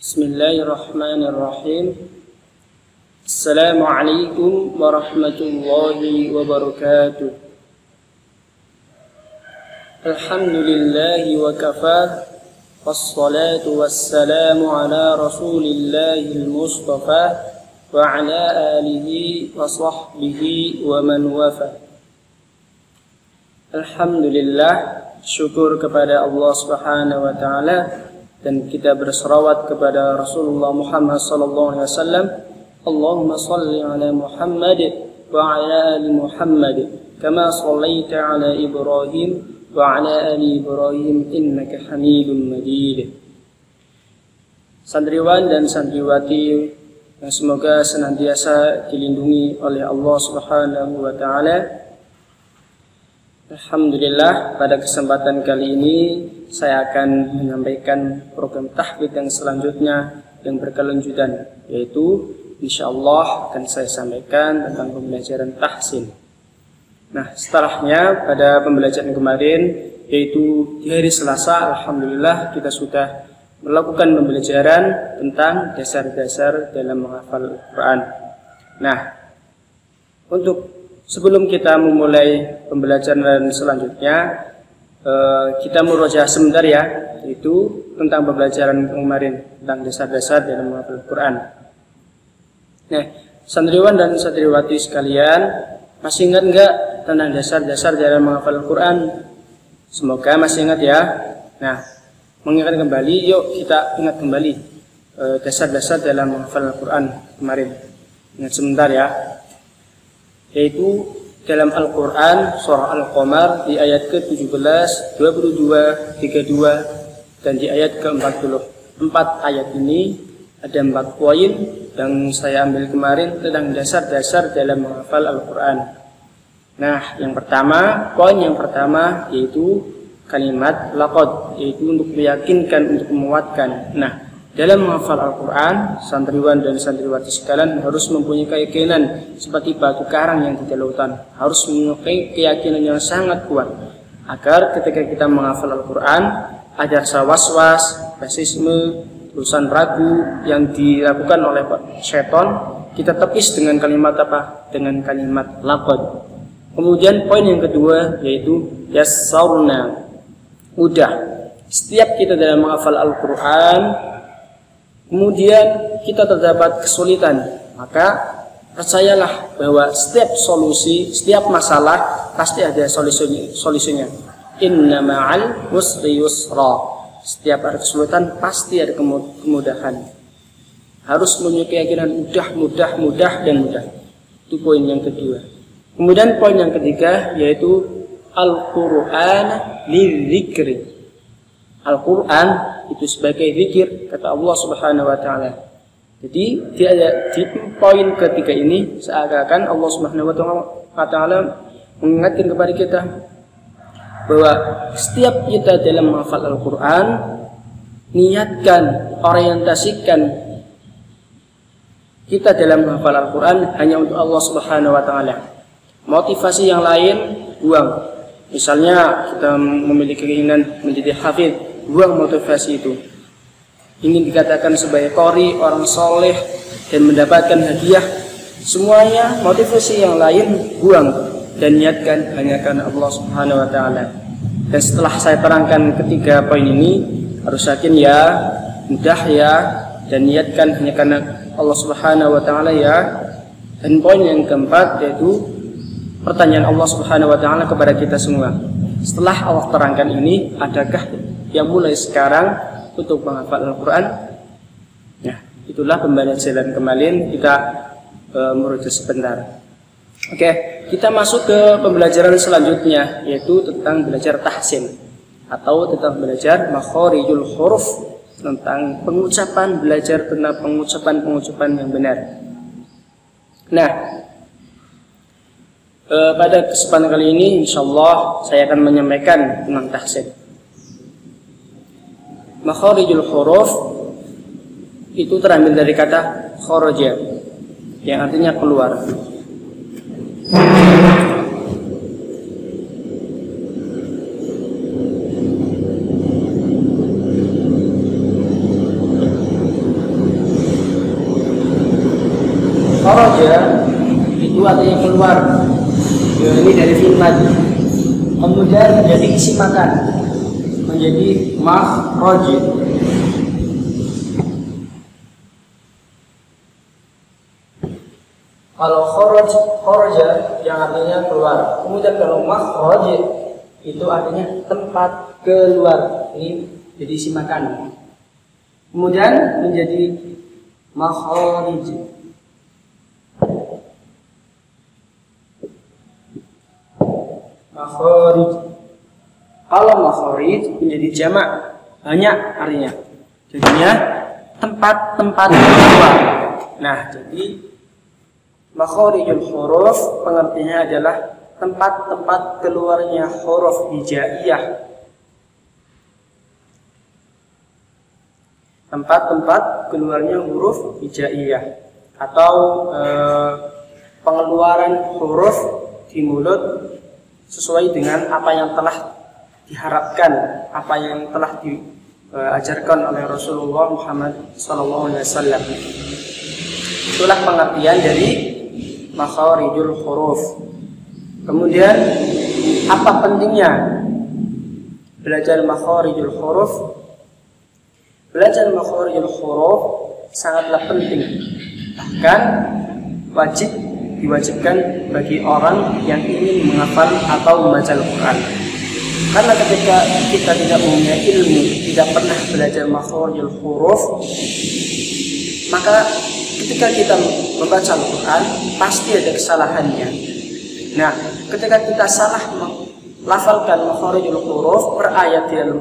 Bismillahirrahmanirrahim. Assalamualaikum warahmatullahi wabarakatuh. Alhamdulillahi wa kafah. Wassalatu wassalamu ala rasulillahil mustafa wa ala alihi wa sahbihi wa man wafa. Alhamdulillah, syukur kepada Allah Subhanahu wa taala, dan kita berselawat kepada Rasulullah Muhammad sallallahu alaihi wasallam. Allahumma shalli ala Muhammad wa ala ali Muhammad kama shallaita ala Ibrahim wa ala ali Ibrahim innaka Hamidum Majid. Santriwan dan santriwati yang semoga senantiasa dilindungi oleh Allah Subhanahu wa taala. Alhamdulillah, pada kesempatan kali ini saya akan menyampaikan program tahfidz yang selanjutnya yang berkelanjutan, yaitu insyaallah akan saya sampaikan tentang pembelajaran tahsin. Nah, setelahnya pada pembelajaran kemarin, yaitu di hari Selasa, alhamdulillah kita sudah melakukan pembelajaran tentang dasar-dasar dalam menghafal Al-Quran. Nah, sebelum kita memulai pembelajaran selanjutnya, kita murojaah sebentar ya, yaitu tentang pembelajaran kemarin tentang dasar-dasar dalam menghafal Al-Quran. Nah, santriwan dan santriwati sekalian, masih ingat enggak tentang dasar-dasar dalam menghafal Al-Quran? Semoga masih ingat ya. Nah, mengingat kembali, yuk kita ingat kembali dasar-dasar dalam menghafal Al-Quran kemarin. Ingat sebentar ya. Yaitu dalam Al-Quran surah Al-Qamar di ayat ke-17, 22, 32 dan di ayat ke-44. Ayat ini ada 4 poin yang saya ambil kemarin tentang dasar-dasar dalam menghafal Al-Quran. Nah, poin yang pertama yaitu kalimat laqad, yaitu untuk meyakinkan, untuk menguatkan. Nah, dalam menghafal Al-Quran, santriwan dan santriwati sekalian harus mempunyai keyakinan seperti batu karang yang di lautan. Harus mempunyai keyakinan yang sangat kuat, agar ketika kita menghafal Al-Quran, ada rasa was-was, rasisme, urusan ragu yang dilakukan oleh syaitan, kita tepis dengan kalimat apa? Dengan kalimat laqad. Kemudian poin yang kedua yaitu yassarna, mudah. Setiap kita dalam menghafal Al-Quran, kemudian kita terdapat kesulitan, maka percayalah bahwa setiap solusi, setiap masalah pasti ada solusinya. Inna ma'al usri yusra. Setiap ada kesulitan pasti ada kemudahan. Harus memiliki keyakinan mudah dan mudah. Itu poin yang kedua. Kemudian poin yang ketiga yaitu Al-Quran lidzikri. Al-Quran itu sebagai zikir, kata Allah Subhanahu wa taala. Jadi di poin ketiga ini seakan-akan Allah Subhanahu wa taala mengingatkan kepada kita bahwa setiap kita dalam menghafal Al-Quran, niatkan, orientasikan kita dalam menghafal Al-Quran hanya untuk Allah Subhanahu wa taala. Motivasi yang lain buang. Misalnya kita memiliki keinginan menjadi hafidz, buang motivasi itu. Ingin dikatakan sebagai qori, orang soleh, dan mendapatkan hadiah, semuanya motivasi yang lain buang dan niatkan hanya karena Allah Subhanahu wa taala. Dan setelah saya terangkan ketiga poin ini, harus yakin ya, mudah ya, dan niatkan hanya karena Allah Subhanahu wa taala ya. Dan poin yang keempat yaitu pertanyaan Allah Subhanahu wa taala kepada kita semua. Setelah Allah terangkan ini, adakah yang mulai sekarang untuk menghafal Al-Quran? Nah, itulah pembelajaran kemarin, kita merujuk sebentar. Oke, kita masuk ke pembelajaran selanjutnya, yaitu tentang belajar tahsin atau tentang belajar makharijul huruf, tentang pengucapan, belajar tentang pengucapan yang benar. Nah, pada kesempatan kali ini insyaallah saya akan menyampaikan tentang tahsin. Makharijul huruf itu terambil dari kata kharaja, yang artinya keluar. kharaja itu artinya keluar. Ini dari fi'il madhi. Kemudian menjadi isim makan, menjadi makhraj. Kalau kharaja yang artinya keluar. Kemudian kalau makhraj itu artinya tempat keluar. Ini jadi isim makan. Kemudian menjadi makharij. Makharij. Kalau makharij menjadi jamak, banyak artinya. Jadinya tempat-tempat keluar. Nah, jadi makharijul huruf pengertiannya adalah tempat-tempat keluarnya huruf hijaiyah. Tempat-tempat keluarnya huruf hijaiyah atau pengeluaran huruf di mulut sesuai dengan apa yang telah diharapkan, apa yang telah diajarkan oleh Rasulullah Muhammad SAW. Itulah pengertian dari makharijul huruf. Kemudian apa pentingnya belajar makharijul huruf? Belajar makharijul huruf sangatlah penting, bahkan diwajibkan bagi orang yang ingin menghafal atau membaca Al-Quran. Karena ketika kita tidak punya ilmu, tidak pernah belajar makharijul huruf, maka ketika kita membaca Al-Quran pasti ada kesalahannya. Nah, ketika kita salah melafalkan makharijul huruf per ayat di dalam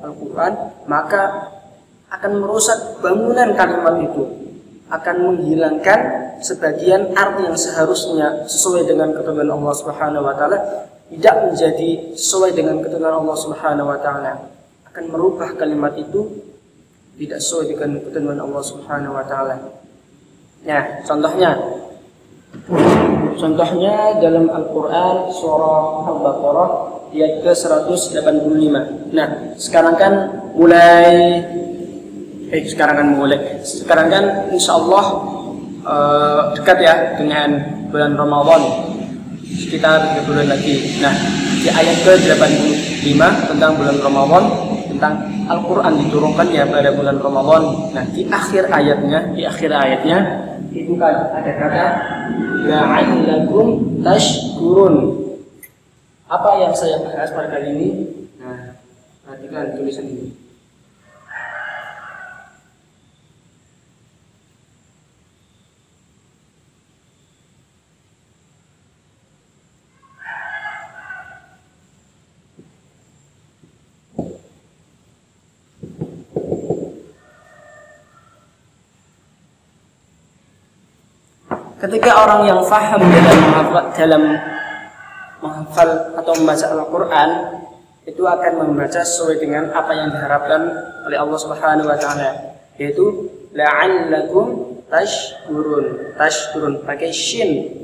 Al-Quran, maka akan merusak bangunan kalimat itu, akan menghilangkan sebagian arti yang seharusnya sesuai dengan ketentuan Allah Subhanahu wa taala, tidak menjadi sesuai dengan ketentuan Allah Subhanahu wa taala, akan merubah kalimat itu tidak sesuai dengan ketentuan Allah Subhanahu wa taala. Nah, contohnya dalam Al-Qur'an surah Al-Baqarah ayat ke-185. Nah, sekarang kan insya Allah dekat ya dengan bulan Ramadan, sekitar 3 bulan lagi. Nah, di ayat ke-85 tentang bulan Ramadan, tentang Al-Quran diturunkan ya pada bulan Ramadan. Nah, di akhir ayatnya itu kan ada kata la'allakum tashkurun. Apa yang saya bahas pada kali ini? Nah, perhatikan tulisan ini. Ketika orang yang faham dalam menghafal atau membaca Al-Quran, itu akan membaca sesuai dengan apa yang diharapkan oleh Allah Subhanahu wa taala, yaitu la'allakum tashkurun pakai shin.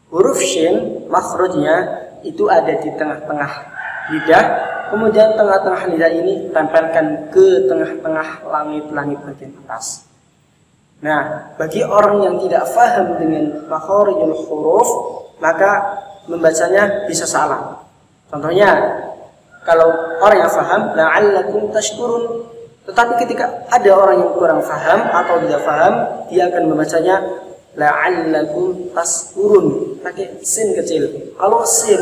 Huruf shin makhrajnya itu ada di tengah-tengah lidah, kemudian tengah-tengah lidah ini tempelkan ke tengah-tengah langit-langit bagian atas. Nah, bagi orang yang tidak faham dengan makharijul huruf, maka membacanya bisa salah. Contohnya, kalau orang yang faham la'allakum tashkurun, tetapi ketika ada orang yang kurang faham atau tidak faham, dia akan membacanya la'allakum tashkurun pakai sin kecil. Kalau sin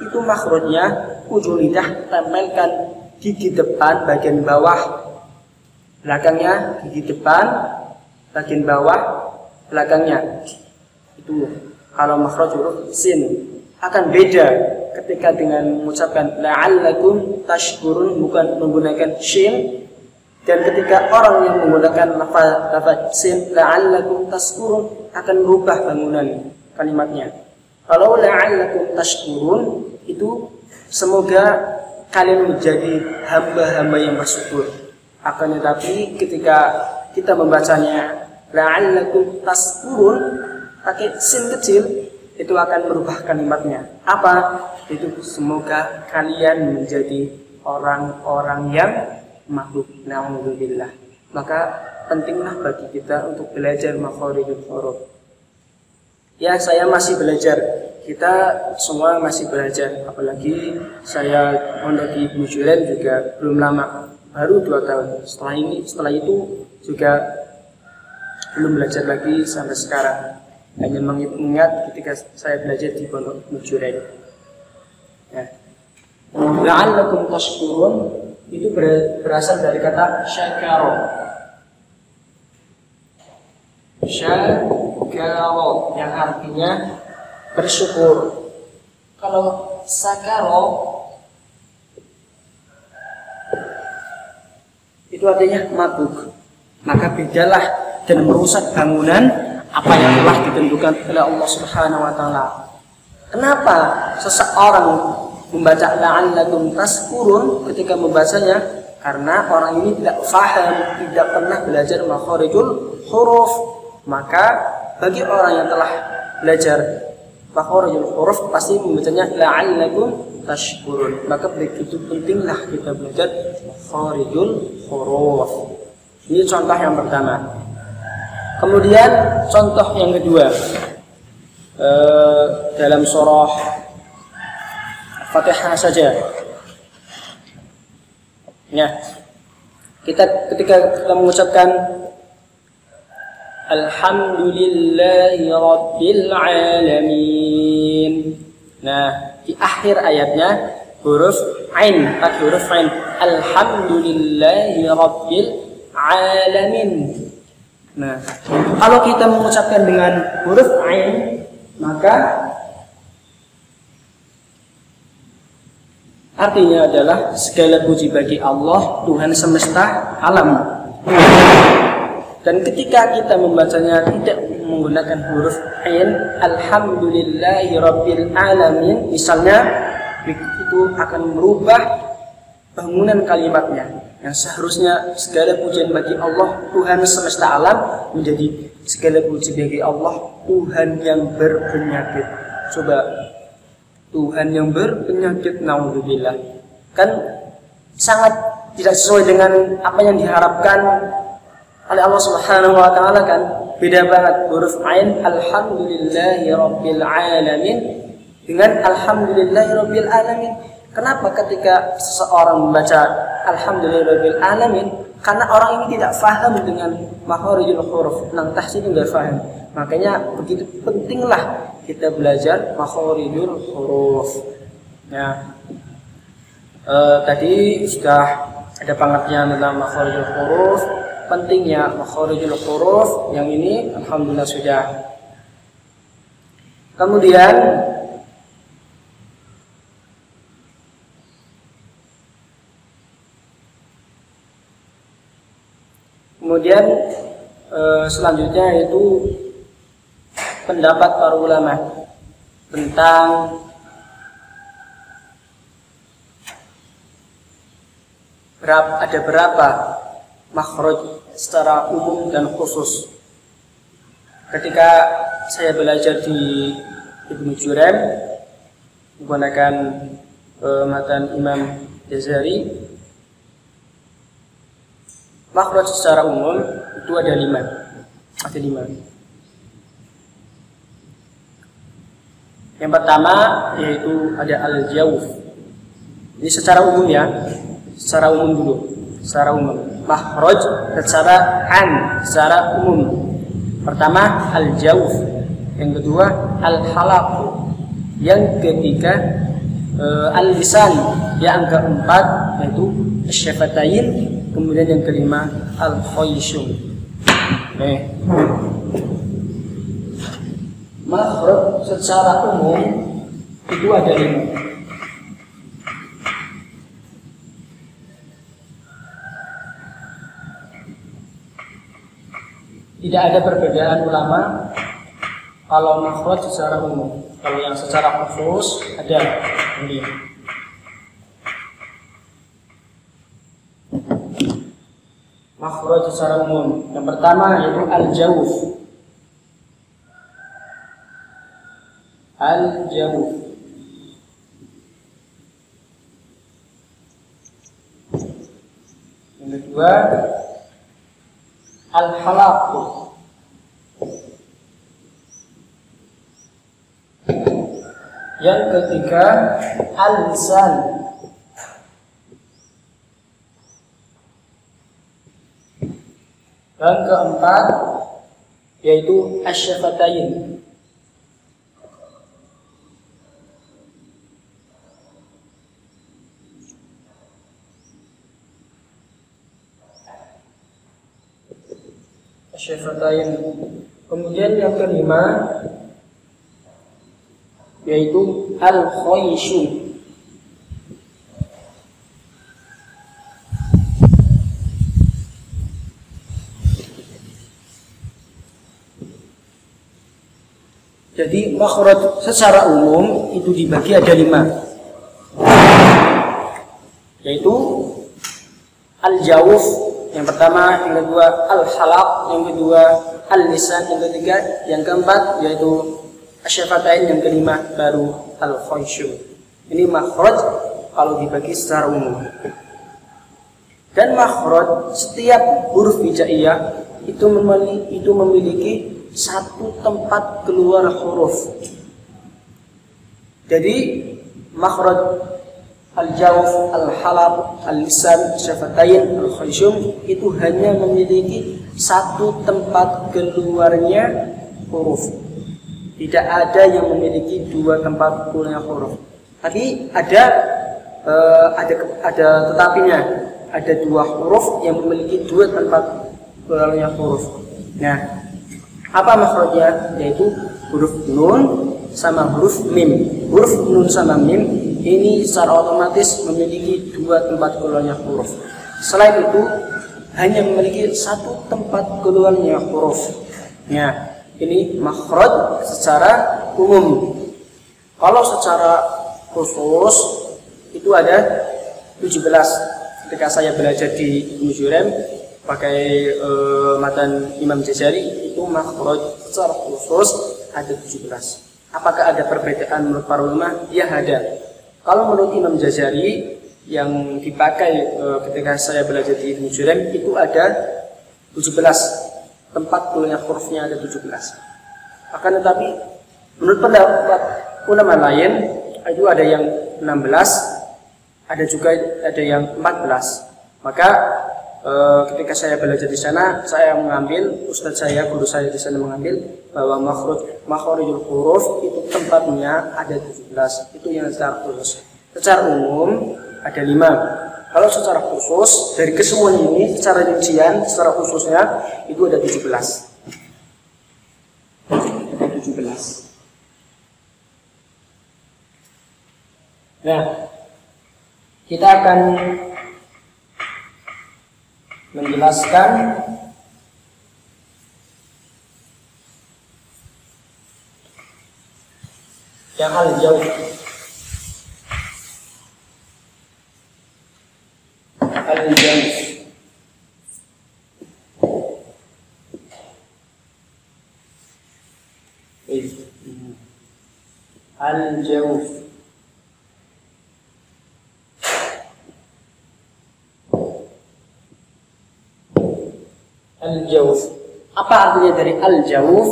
itu makhrajnya ujung lidah tempelkan gigi depan bagian bawah, belakangnya gigi depan bagian bawah, belakangnya. Itu kalau makhraj huruf sin. Akan beda ketika dengan mengucapkan la'allakum tashkurun bukan menggunakan shin, dan ketika orang yang menggunakan lafaz sin la'allakum tashkurun akan merubah bangunan kalimatnya. Kalau la'allakum tashkurun itu semoga kalian menjadi hamba-hamba yang bersyukur. Akan tetapi ketika kita membacanya la'allakum tashkurun pakai sin kecil, itu akan merubah kalimatnya. Apa? Itu semoga kalian menjadi orang-orang yang makhluk. Na'udzubillah. Maka pentinglah bagi kita untuk belajar makharijul huruf. Ya, saya masih belajar. Kita semua masih belajar. Apalagi saya mondok di Ibnu Juraym juga belum lama, baru 2 tahun. Setelah itu juga belum belajar lagi sampai sekarang. Hanya mengingat ketika saya belajar di pondok Ibnu Juraym. Ya. La'allakum tashkurun itu berasal dari kata syakara. Syakaro yang artinya bersyukur. Kalau sakaro itu artinya mabuk. Maka bedalah dan merusak bangunan apa yang telah ditentukan oleh Allah Subhanahu wa taala. Kenapa seseorang membaca la'allakum tashkurun ketika membacanya? Karena orang ini tidak faham, tidak pernah belajar makharijul huruf. Maka bagi orang yang telah belajar makharijul huruf pasti membacanya la'allakum tashkurun. Maka begitu pentinglah kita belajar makharijul huruf. Ini contoh yang pertama. Kemudian contoh yang kedua, dalam surah Fatihah saja. Ya, ketika kita mengucapkan Alhamdulillahi Rabbil Alamin. Nah, di akhir ayatnya huruf Ain, huruf Ain. Alhamdulillahi Rabbil Alamin. Nah, kalau kita mengucapkan dengan huruf Ain, maka artinya adalah segala puji bagi Allah, Tuhan semesta alam. Dan ketika kita membacanya tidak menggunakan huruf Ain, Alhamdulillahi Rabbil Alamin, misalnya, itu akan merubah bangunan kalimatnya. Yang seharusnya segala pujian bagi Allah, Tuhan semesta alam, menjadi segala puji bagi Allah, Tuhan yang berpenyakit. Coba, Tuhan yang berpenyakit, naudzubillah. Kan sangat tidak sesuai dengan apa yang diharapkan oleh Allah Subhanahu wa taala, kan? Beda banget huruf Ain Alhamdulillahi Rabbil Alamin dengan Alhamdulillahi Rabbil Alamin. Kenapa ketika seseorang membaca Alhamdulillahi Rabbil Alamin? Karena orang ini tidak faham dengan makharijul huruf, nang tahsin tidak faham. Makanya begitu pentinglah kita belajar makharijul huruf. Ya. Tadi sudah ada pengertian tentang makharijul huruf. Pentingnya makharijul huruf yang ini alhamdulillah sudah. Kemudian selanjutnya itu pendapat para ulama tentang ada berapa makhraj secara umum dan khusus. Ketika saya belajar di Ibnu Juraym menggunakan matan Imam Jazari, makhraj secara umum itu ada 5. Yang pertama yaitu ada al-jawf. Ini secara umum ya, secara umum dulu, secara umum. Makhraj secara secara umum. Pertama al-jawf, yang kedua al-halaq, yang ketiga al-lisan, yang keempat yaitu asy-syafatain, kemudian yang kelima al-khayshum. Makhraj secara umum itu ada 5. Tidak ada perbedaan ulama kalau makhraj secara umum. Kalau yang secara khusus ada ini. Makhraj secara umum. Yang pertama yaitu al-jawf. Al-jawf. Yang kedua al al-halaq. Yang ketiga al-lisan. Yang keempat yaitu asy-syafatain. Asy-syafatain. Kemudian yang kelima yaitu al-khayshu. Jadi makhraj secara umum itu dibagi ada 5, yaitu al-jawf yang pertama, yang kedua al-halaq, yang kedua al-lisan, yang ketiga, yang keempat yaitu asy-syafatain, yang kelima baru al-khayshu. Ini makhraj kalau dibagi secara umum. Dan makhraj setiap huruf hijaiyah itu memiliki satu tempat keluar huruf. Jadi makhraj al-jawf, al-halaq, al-lisan, syafatain, al-khayshum itu hanya memiliki satu tempat keluarnya huruf. Tidak ada yang memiliki dua tempat keluarnya huruf. Tapi ada tetapinya. Ada dua huruf yang memiliki dua tempat keluarnya huruf. Nah, apa makhrajnya? Yaitu huruf nun sama huruf mim. Huruf nun sama mim ini secara otomatis memiliki dua tempat keluarnya huruf. Selain itu hanya memiliki satu tempat keluarnya huruf. Nah, ini makhraj secara umum. Kalau secara khusus itu ada 17. Ketika saya belajar di Musyurem pakai matan Imam Jazari itu makhraj secara khusus ada 17. Apakah ada perbedaan menurut para ulama? Ya ada. Kalau menurut Imam Jazari yang dipakai ketika saya belajar di Musyurem itu ada 17. Tempat keluarnya hurufnya ada 17. Akan tetapi menurut pendapat ulama lain itu ada yang 16, ada juga ada yang 14. Maka ketika saya belajar di sana, saya mengambil, ustadz saya, guru saya di sana mengambil bahwa makhrijul huruf itu tempatnya ada 17. Itu yang secara khusus. Secara umum ada 5. Kalau secara khusus dari kesemuanya ini, secara rincian, secara khususnya itu ada 17. Ada 17. Nah, kita akan menjelaskan yang al-jawf. Al-jawf. Al-jawf. Al-jawf. Apa artinya dari al-jawf?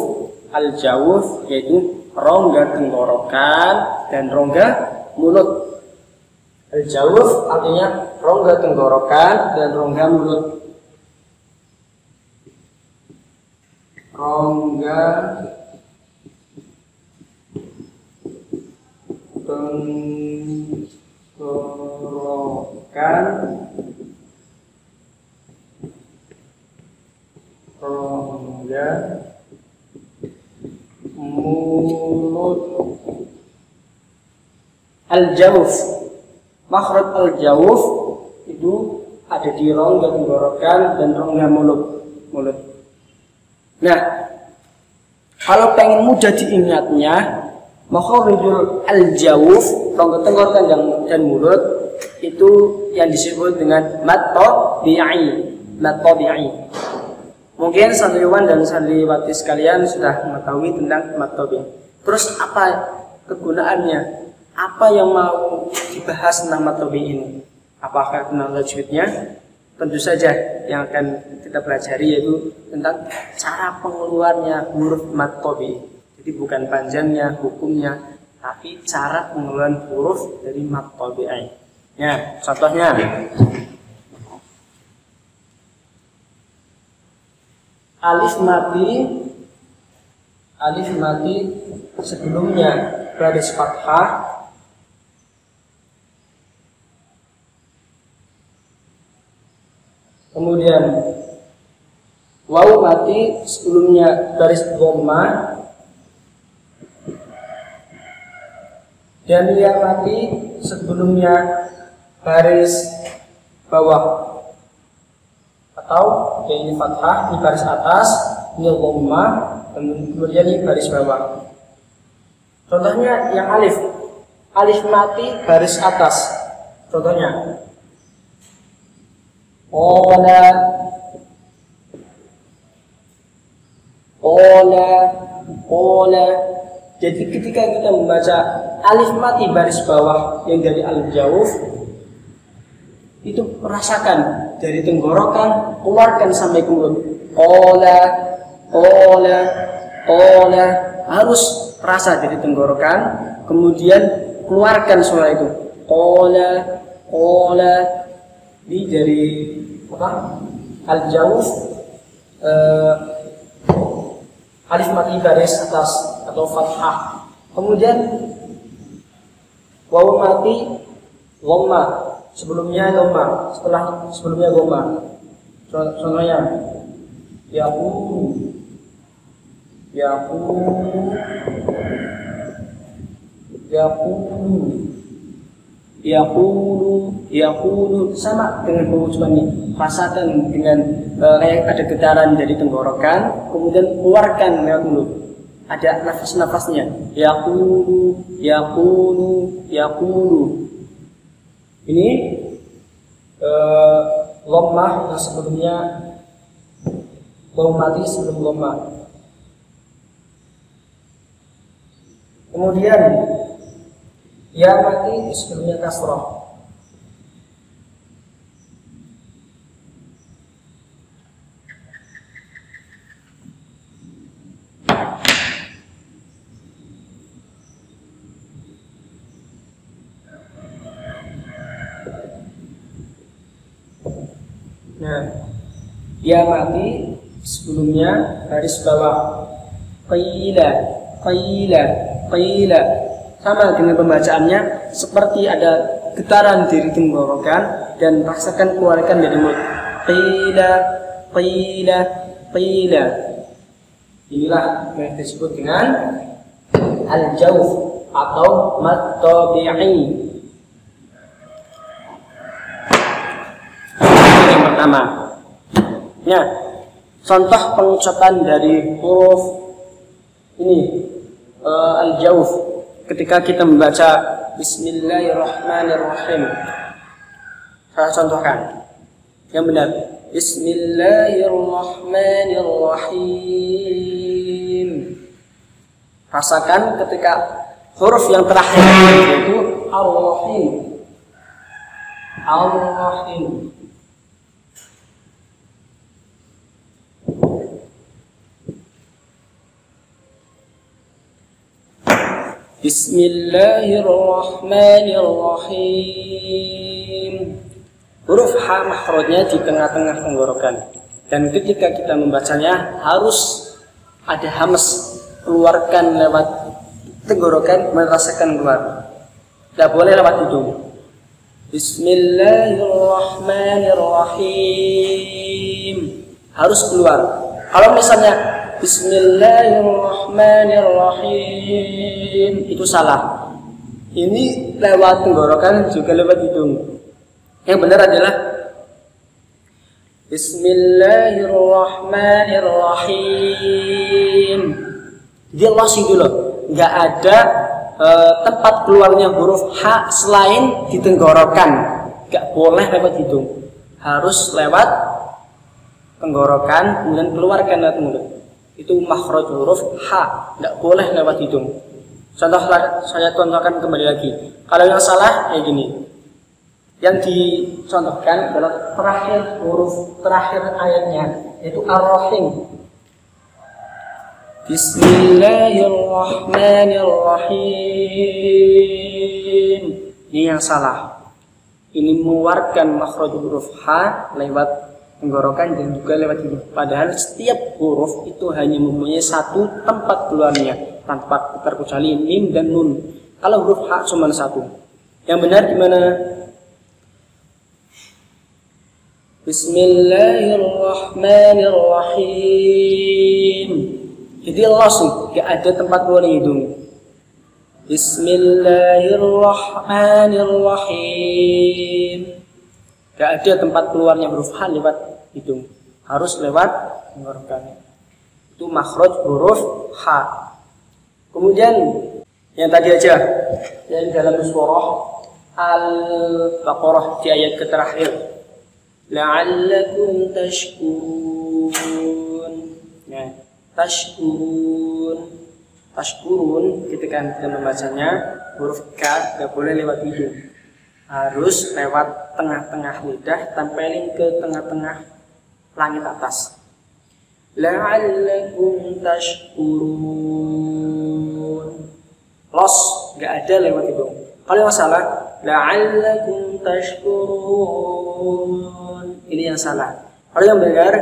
Al-jawf yaitu rongga tenggorokan dan rongga mulut. Al-jawf artinya rongga tenggorokan dan rongga mulut. Rongga tenggorokan, rongga mulut. Al-jawf, makhraj al-jawf itu ada di rongga tenggorokan dan rongga mulut. Nah, kalau pengen mudah diingatnya, makhrijul al-jawf, rongga tenggorokan dan mulut itu yang disebut dengan mad tabi'i. Mungkin santriwan dan santriwati sekalian sudah mengetahui tentang mad tabi'i. Terus apa kegunaannya? Apa yang mau dibahas tentang mad tabi'i ini? Apakah tentang tajwidnya? tentu saja yang akan kita pelajari yaitu tentang cara pengeluarnya huruf mad tabi'i. Jadi bukan panjangnya, hukumnya, tapi cara pengeluaran huruf dari mad tabi'i. Ya, contohnya alif mati sebelumnya baris fathah, kemudian waw mati sebelumnya baris dhamma, dan ya mati sebelumnya baris bawah, atau ya ini fathah, ini baris atas, ini dhamma, kemudian ini baris bawah. Contohnya yang alif mati baris atas. Contohnya Ola. Jadi ketika kita membaca alif mati baris bawah yang dari alif jauf, itu rasakan dari tenggorokan, keluarkan sampai ke mulut. Ola, harus rasa dari tenggorokan, kemudian keluarkan suara itu. Ola. Ini dari alif jauf, alif mati baris atas atau fathah. Kemudian waw mati dhamma, sebelumnya dhamma, sebelumnya dhamma. Contohnya yaqulu sama dengan pengucapan ini. Rasakan dengan kayak ada getaran dari tenggorokan, kemudian keluarkan lewat mulut. Ada nafas-nafasnya. Yaqulu. Ini dhammah yang sebelumnya waw mati sebelum dhamma. Kemudian ya mati sebelumnya kasrah. Nah, ya mati sebelumnya baris bawah. Qila. Sama dengan pembacaannya, seperti ada getaran dari tenggorokan dan rasakan keluarkan dari mulut. Qila. Inilah yang disebut dengan al-jauf atau mad tabi'i. Yang pertama. Nah, contoh pengucapan dari huruf ini al-jauf ketika kita membaca Bismillahirrahmanirrahim. Saya contohkan yang benar. Bismillahirrahmanirrahim. Rasakan ketika huruf yang terakhir yaitu ar-rahim. Bismillahirrahmanirrahim. Huruf H makhrajnya di tengah-tengah tenggorokan. Dan ketika kita membacanya harus ada hamas, keluarkan lewat tenggorokan, merasakan keluar. Tidak boleh lewat hidung. Bismillahirrahmanirrahim. Harus keluar. Kalau misalnya Bismillahirrahmanirrahim itu salah. Ini lewat tenggorokan juga lewat hidung. Yang benar adalah Bismillahirrahmanirrahim. Dia lossing dulu. Nggak ada tempat keluarnya huruf H selain di tenggorokan. Nggak boleh lewat hidung. Harus lewat tenggorokan, kemudian keluarkan lewat mulut. Itu makhraj huruf H, nggak boleh lewat hidung. Contoh saya contohkan kembali lagi. Kalau yang salah kayak gini. Yang dicontohkan adalah terakhir huruf terakhir ayatnya, yaitu Ar-Rahim. Bismillahirrahmanirrahim. Ini yang salah. Ini mengeluarkan makhraj huruf H lewat tenggorokan dan juga lewat hidung. Padahal setiap huruf itu hanya mempunyai satu tempat keluarnya, tanpa terkecuali mim dan nun. Kalau huruf H cuma satu. Yang benar gimana? Bismillahirrahmanirrahim. Jadi langsung, gak ada tempat keluar hidung. Bismillahirrahmanirrahim. Gak ada tempat keluarnya huruf H lewat hidung, harus lewat tenggorokan. Itu makhraj huruf H. Kemudian yang tadi aja, yang dalam surah Al-Baqarah di ayat terakhir, la'allakum tashkurun. Nah, tashkurun ketika kita membacanya huruf K tidak boleh lewat hidung, harus lewat tengah-tengah lidah, tempelin ke tengah-tengah langit atas. La'allakum tashkurun, los nggak ada lewat hidung. Kalau yang salah la'allakum tashkurun, ini yang salah. Kalau yang benar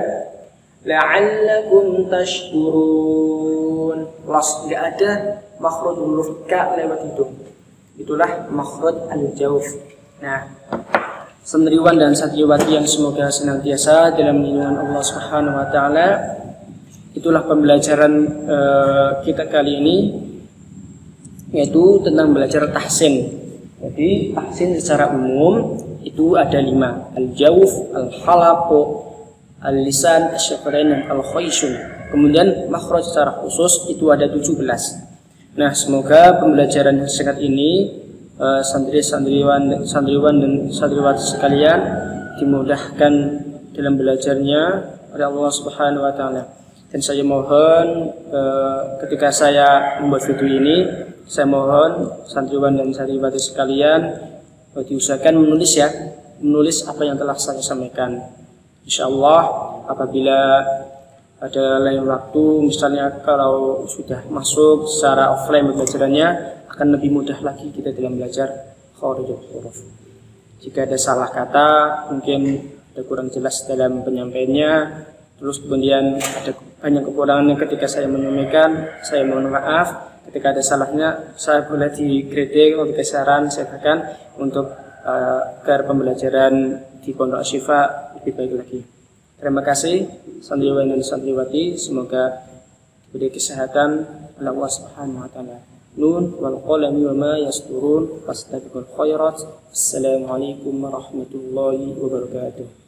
la'allakum tashkurun, los nggak ada makhraj huruf K lewat hidung. Itulah makhraj al-jawf. Nah, santriwan dan santriwati yang semoga senantiasa dalam lindungan Allah Subhanahu wa taala, itulah pembelajaran kita kali ini, yaitu tentang belajar tahsin. Jadi tahsin secara umum itu ada 5: al-jawf, al-halaq, al-lisan, asy-syafarain, dan al-khayshum. Kemudian makhraj secara khusus itu ada 17. Nah, semoga pembelajaran singkat ini santriwan dan santriwati sekalian dimudahkan dalam belajarnya oleh Allah Subhanahu wa taala. Dan saya mohon ketika saya membuat video ini, saya mohon santriwan dan santriwati sekalian diusahakan menulis apa yang telah saya sampaikan. Insyaallah apabila ada lain waktu, misalnya kalau sudah masuk secara offline pembelajarannya, akan lebih mudah lagi kita dalam belajar kharijul huruf. Jika ada salah kata, mungkin ada kurang jelas dalam penyampaiannya, terus kemudian ada banyak kekurangannya ketika saya menyampaikan, saya mohon maaf. Ketika ada salahnya, saya boleh dikritik atau dikasih saran, saya akan untuk agar pembelajaran di Pondok Asy-Syifa lebih baik lagi. Terima kasih santriwan dan santriwati, semoga diberi kesehatan oleh Allah Subhanahu wa taala. Nun wal qalami wa ma yasturun, fastabiqul khairat. Assalamualaikum warahmatullahi wabarakatuh.